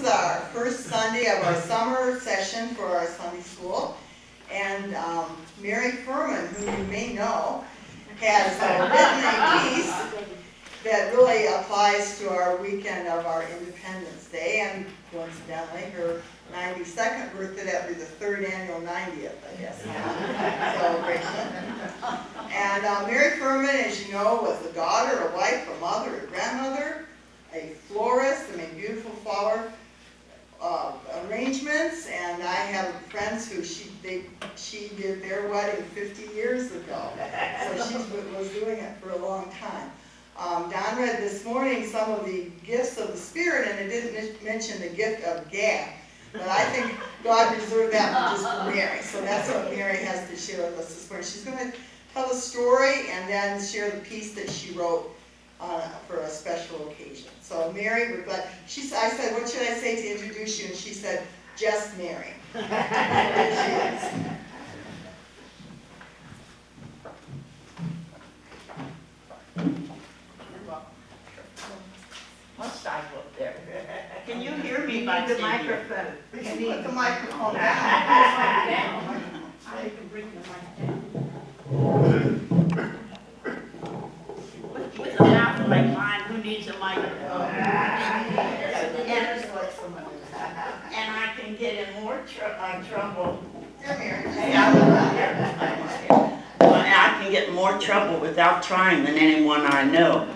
is our first Sunday of our summer session for our Sunday school. And Mary Fuhrman, who you may know, has written a piece that really applies to our weekend of our Independence Day, and coincidentally, her 92nd birthday, that would be the third annual 90th, I guess, celebration. And Mary Fuhrman, as you know, was a daughter, a wife, a mother, a grandmother, a florist, and made beautiful flower arrangements. And I have friends who she did their wedding 50 years ago, so she was doing it for a long time. Don read this morning some of the gifts of the Spirit, and it didn't mention the gift of gab. But I think God reserved that one just for Mary. So that's what Mary has to share with us this morning. She's going to tell a story and then share the piece that she wrote for a special occasion. So Mary, we're glad. I said, what should I say to introduce you? And she said, just Mary. There she is. Must I go up there? Can you hear me by the microphone? We can put the microphone down. I can bring the mic down. With a mouth like mine, who needs a microphone? And I can get in more trouble. Come here. I can get more trouble without trying than anyone I know.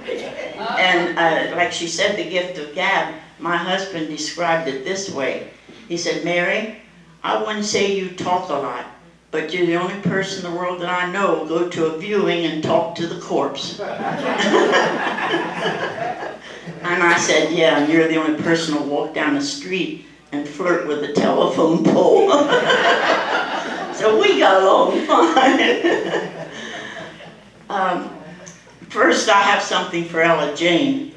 And like she said, the gift of gab, my husband described it this way. He said, Mary, I wouldn't say you talk a lot, but you're the only person in the world that I know will go to a viewing and talk to the corpse. And I said, yeah, and you're the only person who'll walk down the street and flirt with a telephone pole. So we got along fine. First, I have something for Ella Jane.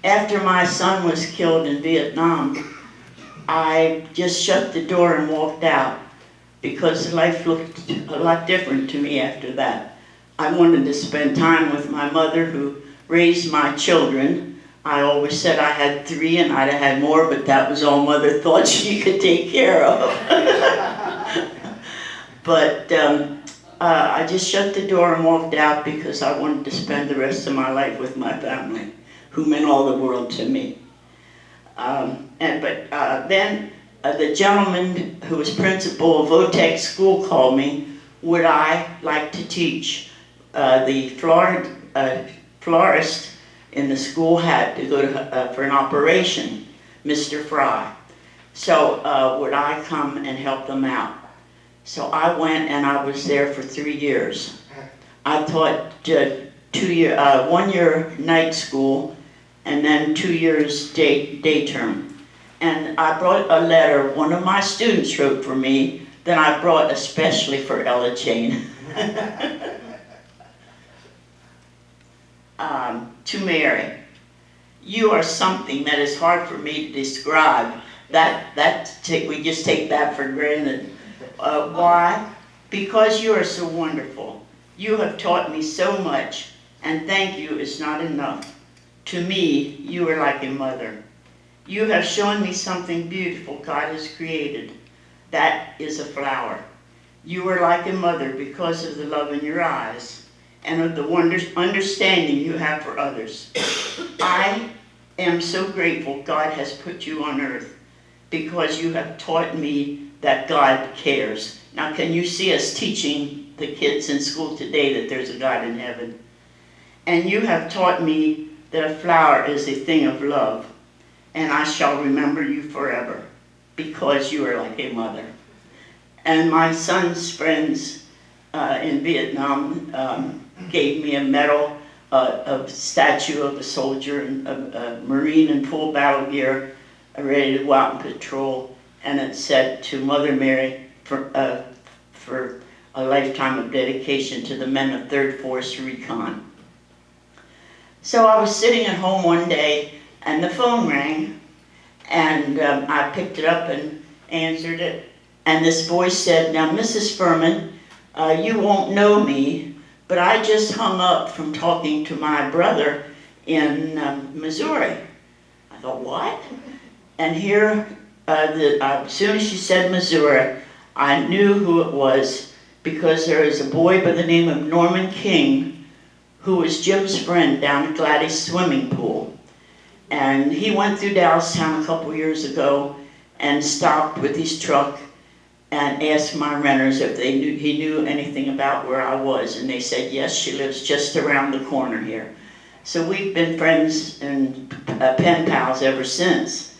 After my son was killed in Vietnam, I just shut the door and walked out because life looked a lot different to me after that. I wanted to spend time with my mother who raised my children. I always said I had 3 and I'd have had more, but that was all Mother thought she could take care of. But I just shut the door and walked out because I wanted to spend the rest of my life with my family, who meant all the world to me. Then the gentleman who was principal of Votech School called me, would I like to teach? The florist in the school had to go to, for an operation, Mr. Fry. So would I come and help them out? So I went and I was there for 3 years. I taught 1 year night school and then 2 years day term. And I brought a letter one of my students wrote for me that I brought especially for Ella Jane. To Mary, you are something that is hard for me to describe. We just take that for granted. Why? Because you are so wonderful. You have taught me so much, and thank you is not enough. To me, you are like a mother. You have shown me something beautiful God has created. That is a flower. You are like a mother because of the love in your eyes and of the understanding you have for others. I am so grateful God has put you on earth because you have taught me that God cares. Now, can you see us teaching the kids in school today that there's a God in heaven? And you have taught me that a flower is a thing of love, and I shall remember you forever because you are like a mother. And my son's friends in Vietnam gave me a medal, a statue of a soldier, a Marine in full battle gear, ready to go out and patrol. And it said to Mother Mary for a lifetime of dedication to the men of 3rd Force Recon. So I was sitting at home one day and the phone rang, and I picked it up and answered it. And this voice said, now Mrs. Fuhrman, you won't know me, but I just hung up from talking to my brother in Missouri. I thought, what? And here, as soon as she said Missouri, I knew who it was, because there is a boy by the name of Norman King who was Jim's friend down at Gladys swimming pool. And he went through Dallastown a couple years ago and stopped with his truck and asked my renters if he knew anything about where I was. And they said, yes, she lives just around the corner here. So we've been friends and pen pals ever since.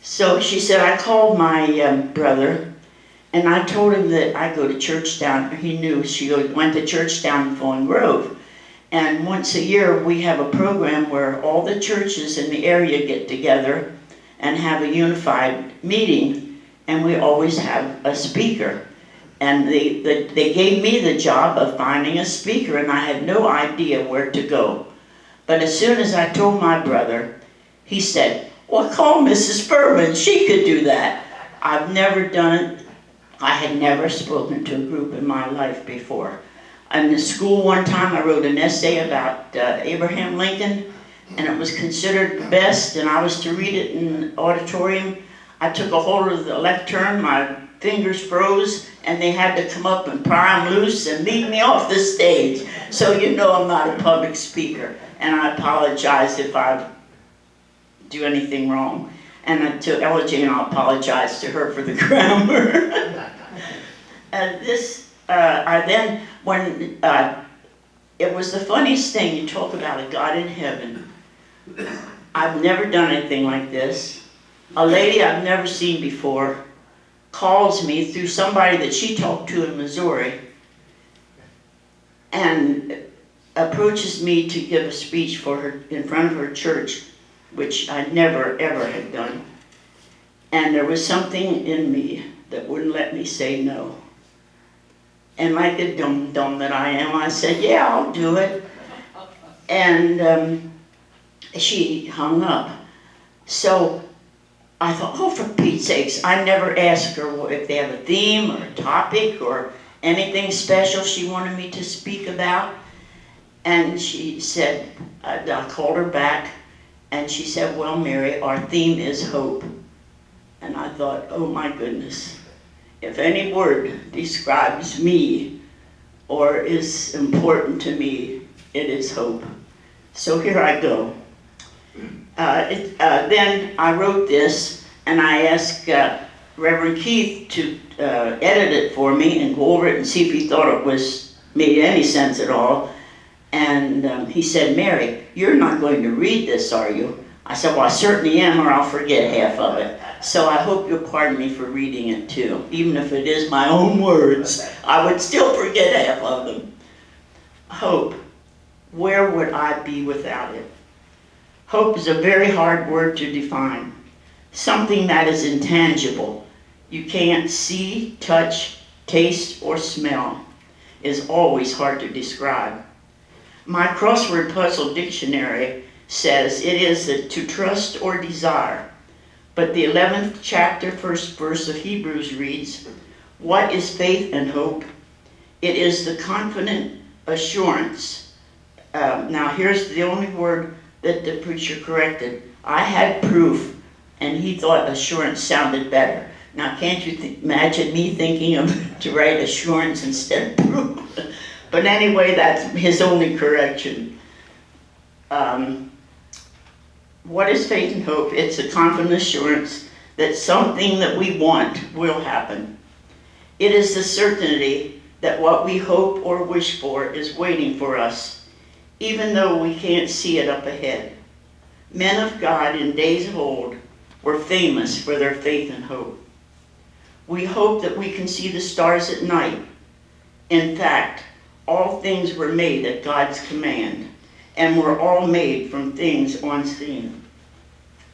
So she said, I called my brother, and I told him that I go to church down. He knew she went to church down in Fawn Grove. And once a year, we have a program where all the churches in the area get together and have a unified meeting, and we always have a speaker. And they gave me the job of finding a speaker, and I had no idea where to go. But as soon as I told my brother, he said, well, call Mrs. Fuhrman, she could do that. I've never done it. I had never spoken to a group in my life before. In the school one time, I wrote an essay about Abraham Lincoln, and it was considered the best, and I was to read it in the auditorium. I took a hold of the lectern, my fingers froze, and they had to come up and pry them loose and lead me off the stage. So you know I'm not a public speaker, and I apologize if I do anything wrong. And to Ella Jane, I'll apologize to her for the grammar. It was the funniest thing, you talk about a God in heaven. I've never done anything like this. A lady I've never seen before calls me through somebody that she talked to in Missouri and approaches me to give a speech for her in front of her church, which I never ever had done. And there was something in me that wouldn't let me say no. And like the dum-dum that I am, I said, yeah, I'll do it. And she hung up. So I thought, oh, for Pete's sakes, I never asked her if they have a theme or a topic or anything special she wanted me to speak about. And she said, I called her back, and she said, well, Mary, our theme is hope. And I thought, oh my goodness. If any word describes me or is important to me, it is hope. So here I go. Then I wrote this, and I asked Reverend Keith to edit it for me and go over it and see if he thought it made any sense at all. And he said, Mary, you're not going to read this, are you? I said, well, I certainly am, or I'll forget half of it. So I hope you'll pardon me for reading it too. Even if it is my own words, I would still forget half of them. Hope. Where would I be without it? Hope is a very hard word to define. Something that is intangible. You can't see, touch, taste, or smell. Is always hard to describe. My crossword puzzle dictionary says it is to trust or desire. But the 11th chapter, first verse of Hebrews reads, what is faith and hope? It is the confident assurance. Now here's the only word that the preacher corrected. I had proof, and he thought assurance sounded better. Now can't you imagine me thinking of to write assurance instead of proof? But anyway, that's his only correction. What is faith and hope? It's a confident assurance that something that we want will happen. It is the certainty that what we hope or wish for is waiting for us, even though we can't see it up ahead. Men of God in days of old were famous for their faith and hope. We hope that we can see the stars at night. In fact, all things were made at God's command, and were all made from things unseen.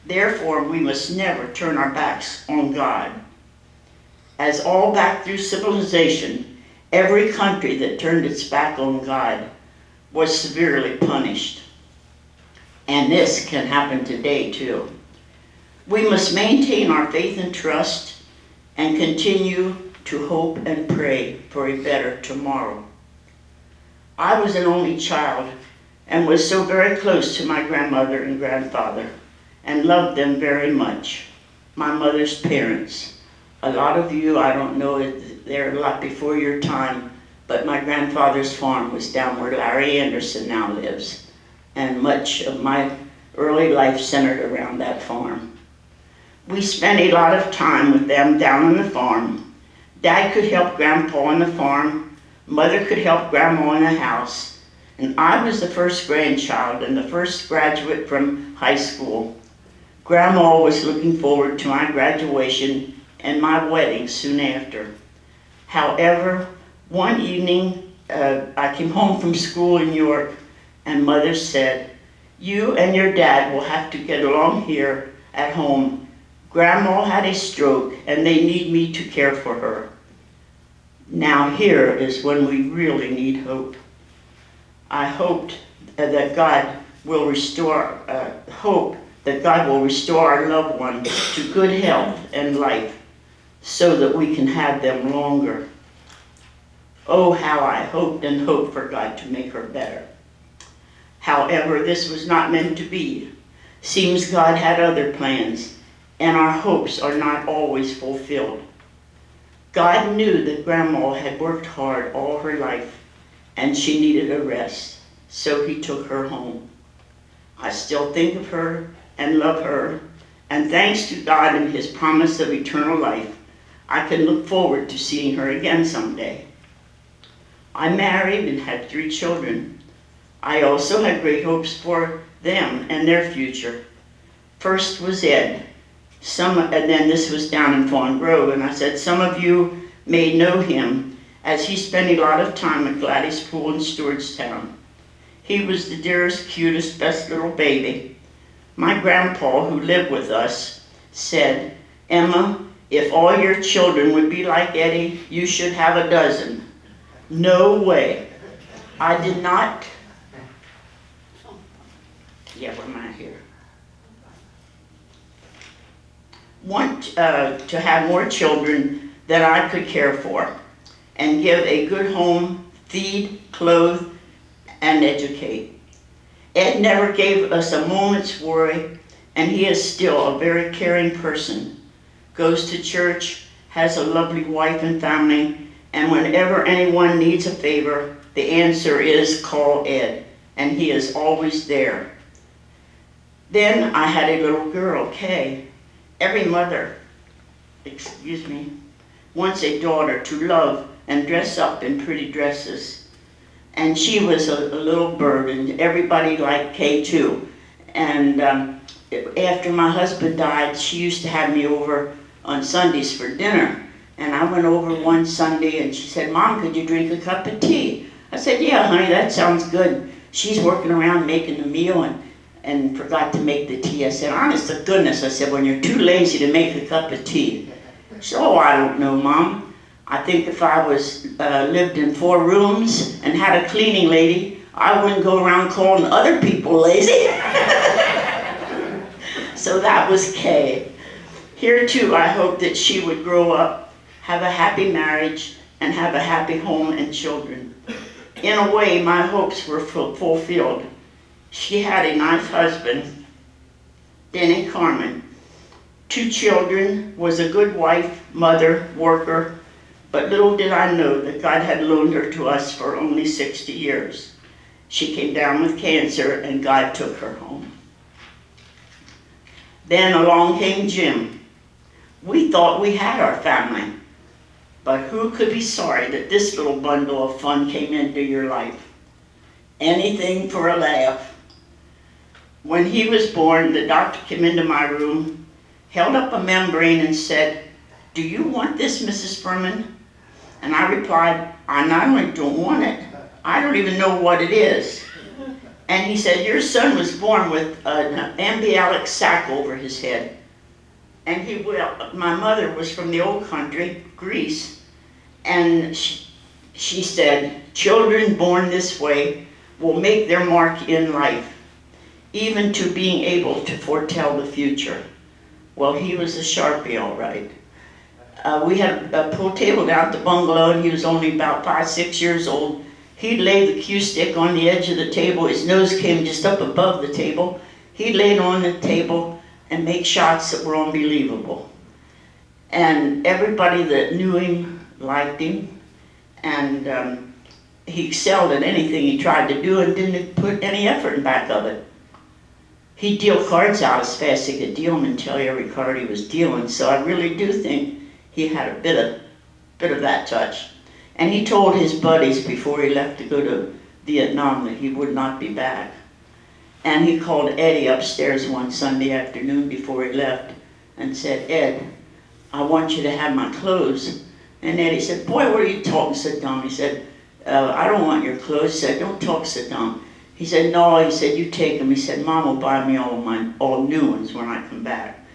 Therefore, we must never turn our backs on God. As all back through civilization, every country that turned its back on God was severely punished. And this can happen today too. We must maintain our faith and trust and continue to hope and pray for a better tomorrow. I was an only child and was so very close to my grandmother and grandfather and loved them very much. my mother's parents. A lot of you, I don't know, they're a lot before your time, but my grandfather's farm was down where Larry Anderson now lives. And much of my early life centered around that farm. We spent a lot of time with them down on the farm. Dad could help Grandpa on the farm, Mother could help Grandma in the house, and I was the first grandchild and the first graduate from high school. Grandma was looking forward to my graduation and my wedding soon after. However, one evening, I came home from school in York, and Mother said, "You and your dad will have to get along here at home. Grandma had a stroke, and they need me to care for her." Now here is when we really need hope. I hoped that God will restore our loved one to good health and life so that we can have them longer. Oh, how I hoped and hoped for God to make her better. However, this was not meant to be. Seems God had other plans, and our hopes are not always fulfilled. God knew that Grandma had worked hard all her life, and she needed a rest, so He took her home. I still think of her and love her, and thanks to God and His promise of eternal life, I can look forward to seeing her again someday. I married and had 3 children. I also had great hopes for them and their future. First was Ed. And then this was down in Fawn Grove, and I said, some of you may know him, as he spent a lot of time at Gladys Pool in Stewartstown. He was the dearest, cutest, best little baby. My grandpa, who lived with us, said, "Emma, if all your children would be like Eddie, you should have a dozen." No way. I did not. Yeah, what am I here? Want to have more children that I could care for and give a good home, feed, clothe, and educate. Ed never gave us a moment's worry, and he is still a very caring person. Goes to church, has a lovely wife and family, and whenever anyone needs a favor, the answer is call Ed, and he is always there. Then I had a little girl, Kay. Every mother, wants a daughter to love and dress up in pretty dresses. And she was a little bird, and everybody liked Kay too. And after my husband died, she used to have me over on Sundays for dinner. And I went over one Sunday and she said, "Mom, could you drink a cup of tea?" I said, "Yeah, honey, that sounds good." She's working around making the meal and forgot to make the tea. I said, "Honest to goodness," I said, "when you're too lazy to make a cup of tea." She said, "Oh, I don't know, Mom. I think if I lived in 4 rooms and had a cleaning lady, I wouldn't go around calling other people lazy." So that was Kay. Here too, I hope that she would grow up, have a happy marriage, and have a happy home and children. In a way, my hopes were fulfilled. She had a nice husband, Denny Carmen, 2 children, was a good wife, mother, worker, but little did I know that God had loaned her to us for only 60 years. She came down with cancer and God took her home. Then along came Jim. We thought we had our family, but who could be sorry that this little bundle of fun came into your life? Anything for a laugh. When he was born, the doctor came into my room, held up a membrane and said, "Do you want this, Mrs. Fuhrman?" And I replied, "I not only don't want it, I don't even know what it is." And he said, "Your son was born with an embryonic sac over his head." And my mother was from the old country, Greece, and she said, "Children born this way will make their mark in life, even to being able to foretell the future." Well, he was a Sharpie, all right. We had a pool table down at the bungalow, and he was only about 5, 6 years old. He'd lay the cue stick on the edge of the table. His nose came just up above the table. He'd lay it on the table, and make shots that were unbelievable. And everybody that knew him liked him, and he excelled at anything he tried to do and didn't put any effort in back of it. He'd deal cards out as fast as he could deal them and tell you every card he was dealing, so I really do think he had a bit of that touch. And he told his buddies before he left to go to Vietnam that he would not be back. And he called Eddie upstairs one Sunday afternoon before he left and said, "Ed, I want you to have my clothes." And Eddie said, "Boy, what are you talking, Saddam?" He said, "I don't want your clothes." He said, "Don't talk, Saddam." He said, "No," he said, "you take them." He said, "Mom will buy me all new ones when I come back."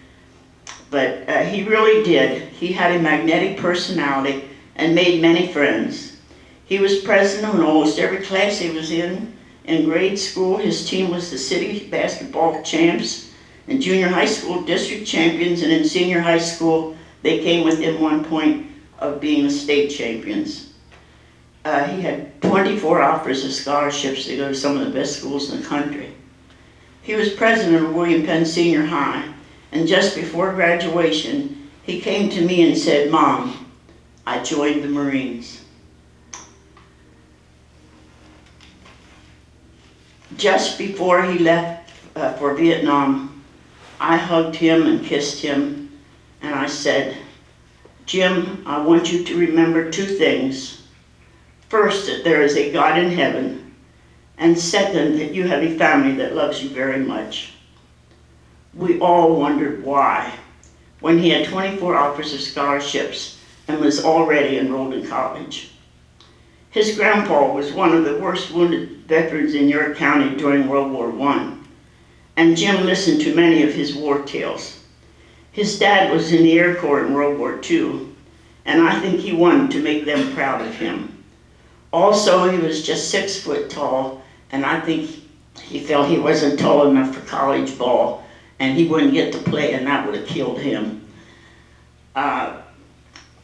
But he really did. He had a magnetic personality and made many friends. He was president in almost every class he was in. In grade school, his team was the city basketball champs. In junior high school, district champions. And in senior high school, they came within 1 point of being the state champions. He had 24 offers of scholarships to go to some of the best schools in the country. He was president of William Penn Senior High, and just before graduation, he came to me and said, "Mom, I joined the Marines." Just before he left for Vietnam, I hugged him and kissed him, and I said, "Jim, I want you to remember 2 things. First, that there is a God in heaven, and second, that you have a family that loves you very much." We all wondered why, when he had 24 offers of scholarships and was already enrolled in college. His grandpa was one of the worst wounded veterans in York County during World War I, and Jim listened to many of his war tales. His dad was in the Air Corps in World War II, and I think he wanted to make them proud of him. Also, he was just 6 foot tall, and I think he felt he wasn't tall enough for college ball, and he wouldn't get to play, and that would have killed him.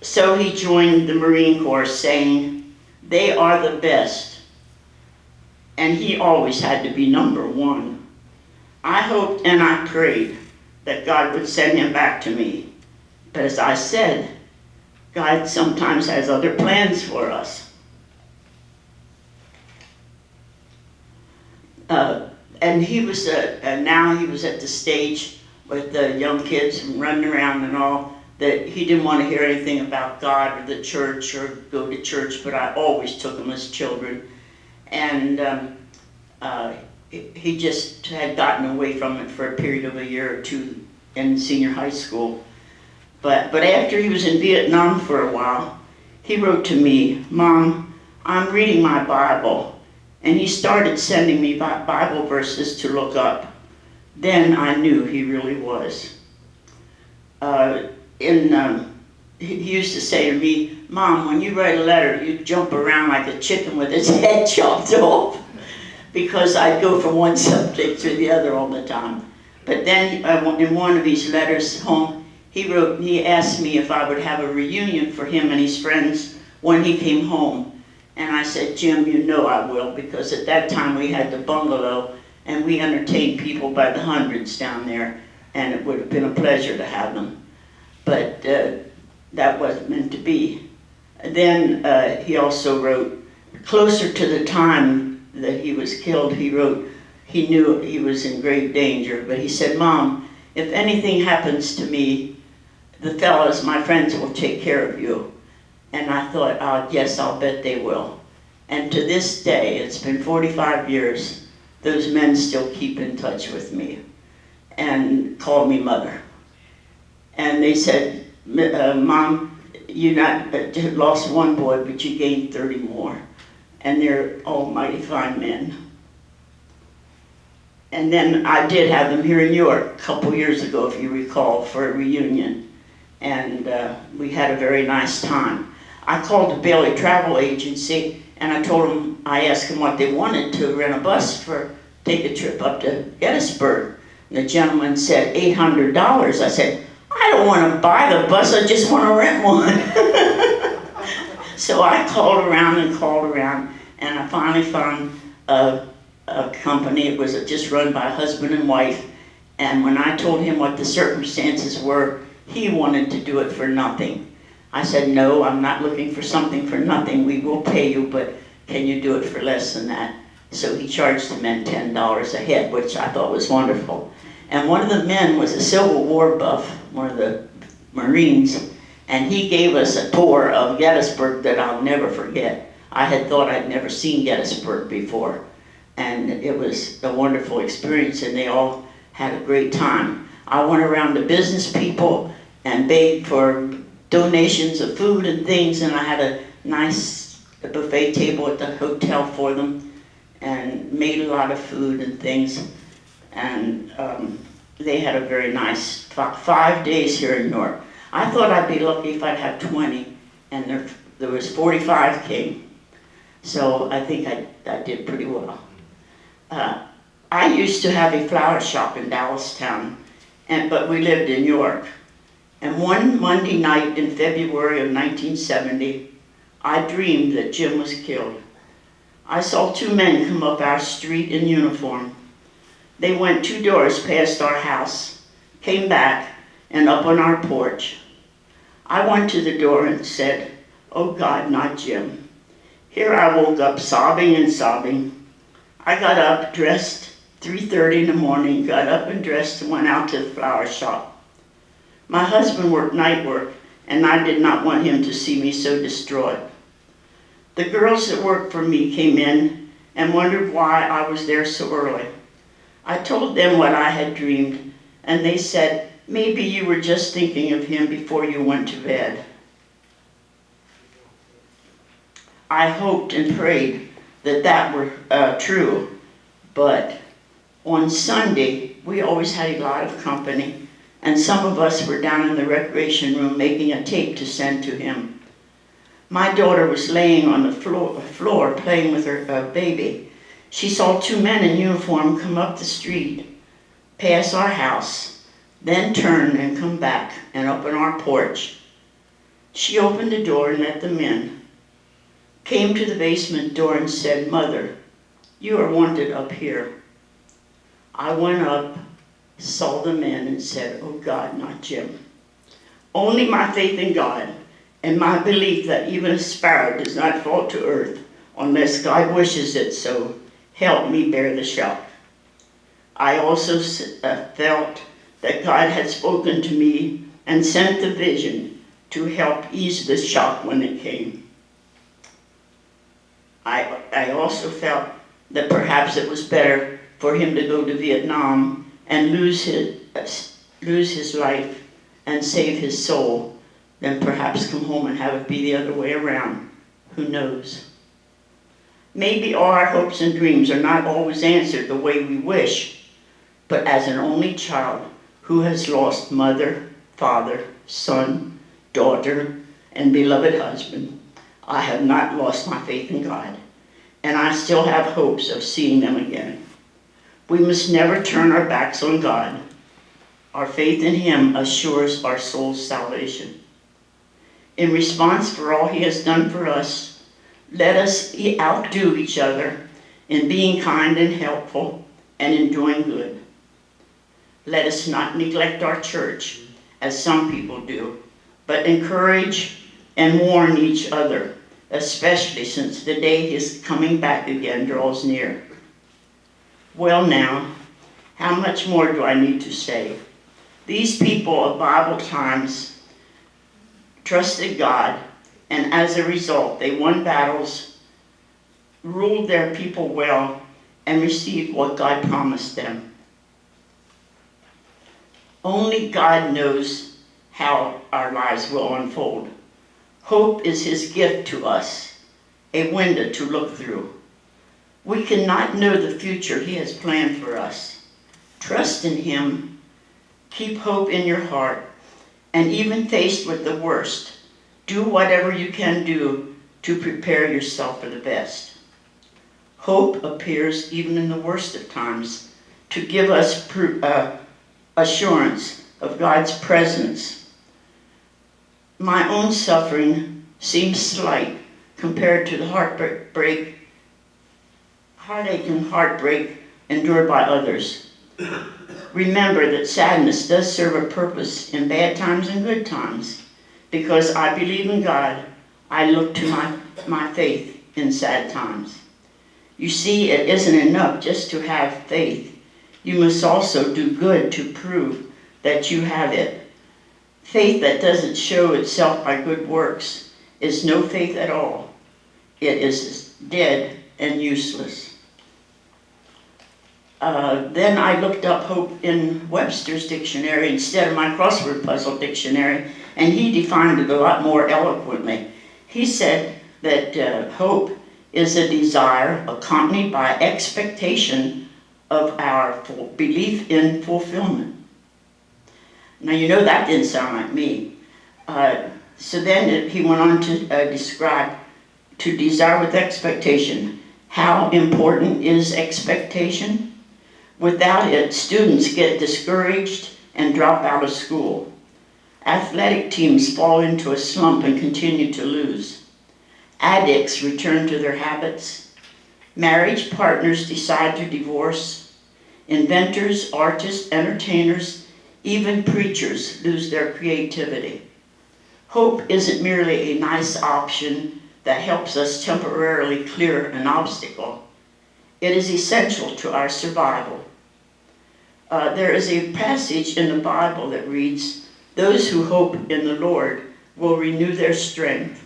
So he joined the Marine Corps saying, "They are the best," and he always had to be number 1. I hoped and I prayed that God would send him back to me, but as I said, God sometimes has other plans for us. And he was now he was at the stage with the young kids running around and all, that he didn't want to hear anything about God or the church or go to church, but I always took them as children. And he just had gotten away from it for a period of a year or 2 in senior high school. But after he was in Vietnam for a while, he wrote to me, "Mom, I'm reading my Bible." And he started sending me Bible verses to look up. Then I knew he really was. He used to say to me, "Mom, when you write a letter, you jump around like a chicken with its head chopped off," because I'd go from one subject to the other all the time. But then in one of his letters home, he asked me if I would have a reunion for him and his friends when he came home. And I said, "Jim, you know I will," because at that time we had the bungalow and we entertained people by the hundreds down there, and it would have been a pleasure to have them. But that wasn't meant to be. Then he also wrote, closer to the time that he was killed, he wrote, he knew he was in great danger, but he said, "Mom, if anything happens to me, the fellows, my friends, will take care of you." And I thought, "Oh, yes, I'll bet they will." And to this day, it's been 45 years, those men still keep in touch with me and call me mother. And they said, "Mom, you not lost 1 boy, but you gained 30 more. And they're all mighty fine men." And then I did have them here in York a couple years ago, if you recall, for a reunion. And we had a very nice time. I called the Bailey Travel Agency, and I asked them what they wanted to rent a bus take a trip up to Gettysburg. And the gentleman said $800. I said, "I don't want to buy the bus, I just want to rent one." So I called around, and I finally found a company. It was just run by a husband and wife, And when I told him what the circumstances were, he wanted to do it for nothing. I said, no, I'm not looking for something for nothing. We will pay you, but can you do it for less than that? So he charged the men $10 a head, which I thought was wonderful. And one of the men was a Civil War buff, one of the Marines, and he gave us a tour of Gettysburg that I'll never forget. I had thought I'd never seen Gettysburg before, and it was a wonderful experience, and they all had a great time. I went around to business people and begged for donations of food and things, and I had a nice buffet table at the hotel for them and made a lot of food and things, and they had a very nice 5 days here in Newark. I thought I'd be lucky if I'd have 20, and there was 45 came, so I think I did pretty well. I used to have a flower shop in Dallastown, but we lived in York. And one Monday night in February of 1970, I dreamed that Jim was killed. I saw 2 men come up our street in uniform. They went 2 doors past our house, came back, and up on our porch. I went to the door and said, "Oh God, not Jim." Here I woke up sobbing and sobbing. I got up, dressed, 3:30 in the morning, got up and dressed and went out to the flower shop. My husband worked night work, and I did not want him to see me so distraught. The girls that worked for me came in and wondered why I was there so early. I told them what I had dreamed, and they said, "Maybe you were just thinking of him before you went to bed." I hoped and prayed that that were true, but on Sunday, we always had a lot of company, and some of us were down in the recreation room making a tape to send to him. My daughter was laying on the floor playing with her baby. She saw 2 men in uniform come up the street, pass our house, then turn and come back and open our porch. She opened the door and let them in, came to the basement door and said, "Mother, you are wanted up here." I went up, saw them in, and said, "Oh God, not Jim." Only my faith in God and my belief that even a sparrow does not fall to earth unless God wishes it so helped me bear the shock. I also felt that God had spoken to me and sent the vision to help ease the shock when it came. I also felt that perhaps it was better for him to go to Vietnam and lose his life and save his soul than perhaps come home and have it be the other way around. Who knows? Maybe all our hopes and dreams are not always answered the way we wish, but as an only child who has lost mother, father, son, daughter, and beloved husband, I have not lost my faith in God, and I still have hopes of seeing them again. We must never turn our backs on God. Our faith in Him assures our soul's salvation. In response for all He has done for us, let us outdo each other in being kind and helpful and in doing good. Let us not neglect our church, as some people do, but encourage and warn each other, especially since the day His coming back again draws near. Well now, how much more do I need to say? These people of Bible times trusted God, and as a result, they won battles, ruled their people well, and received what God promised them. Only God knows how our lives will unfold. Hope is His gift to us, a window to look through. We cannot know the future He has planned for us. Trust in Him, keep hope in your heart, and even faced with the worst, do whatever you can do to prepare yourself for the best. Hope appears even in the worst of times to give us assurance of God's presence. My own suffering seems slight compared to the heartache and heartbreak endured by others. Remember that sadness does serve a purpose in bad times and good times. Because I believe in God, I look to my faith in sad times. You see, it isn't enough just to have faith. You must also do good to prove that you have it. Faith that doesn't show itself by good works is no faith at all. It is dead and useless. Then I looked up hope in Webster's dictionary instead of my crossword puzzle dictionary, and he defined it a lot more eloquently. He said that hope is a desire accompanied by expectation of our belief in fulfillment. Now you know that didn't sound like me. So then he went on to describe to desire with expectation. How important is expectation? Without it, students get discouraged and drop out of school. Athletic teams fall into a slump and continue to lose. Addicts return to their habits. Marriage partners decide to divorce. Inventors, artists, entertainers, even preachers lose their creativity. Hope isn't merely a nice option that helps us temporarily clear an obstacle. It is essential to our survival. There is a passage in the Bible that reads, "Those who hope in the Lord will renew their strength.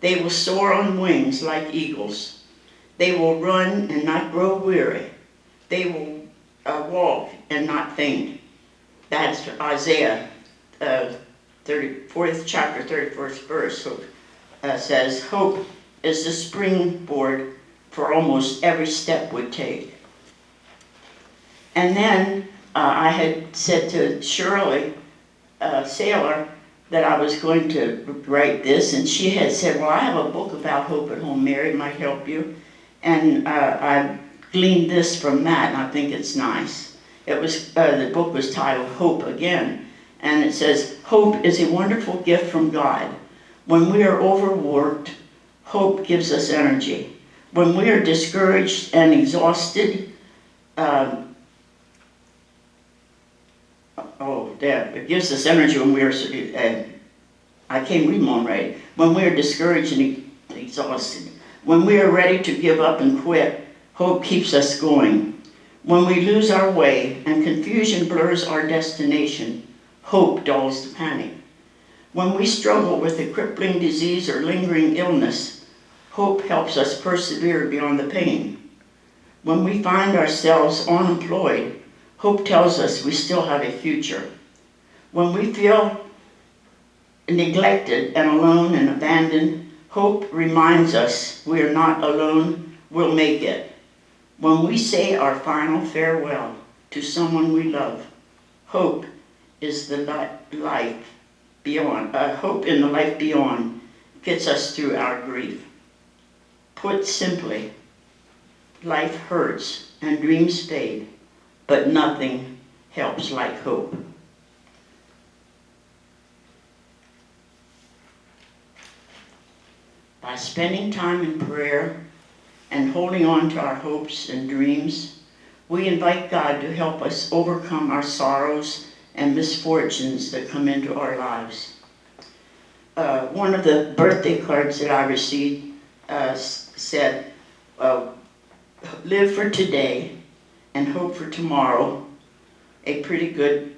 They will soar on wings like eagles. They will run and not grow weary. They will walk and not faint." That's Isaiah 34th chapter, 31st verse. Says, hope is the springboard for almost every step we take. And then I had said to Shirley Saylor that I was going to write this, and she had said, well, I have a book about hope at home, Mary, might help you. And I gleaned this from that, and I think it's nice. It was the book was titled Hope Again, and it says, hope is a wonderful gift from God. When we are overworked, hope gives us energy. When we are discouraged and exhausted, it gives us energy when we are, I can't read mine right. When we are discouraged and exhausted. When we are ready to give up and quit, hope keeps us going. When we lose our way and confusion blurs our destination, hope dulls the panic. When we struggle with a crippling disease or lingering illness, hope helps us persevere beyond the pain. When we find ourselves unemployed, hope tells us we still have a future. When we feel neglected and alone and abandoned, hope reminds us we are not alone, we'll make it. When we say our final farewell to someone we love, hope is the life beyond. Hope in the life beyond gets us through our grief. Put simply, life hurts and dreams fade, but nothing helps like hope. By spending time in prayer and holding on to our hopes and dreams, we invite God to help us overcome our sorrows and misfortunes that come into our lives. One of the birthday cards that I received said, live for today and hope for tomorrow. A pretty good,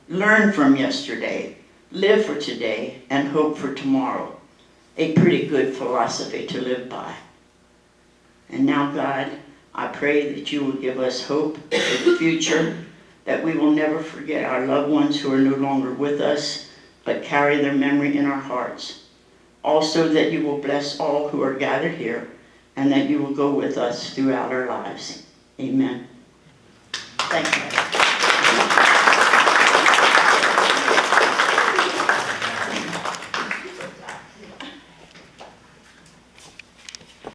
learn from yesterday, live for today and hope for tomorrow. A pretty good philosophy to live by. And now, God, I pray that you will give us hope for the future, that we will never forget our loved ones who are no longer with us, but carry their memory in our hearts. Also that you will bless all who are gathered here, and that you will go with us throughout our lives. Amen. Thank you.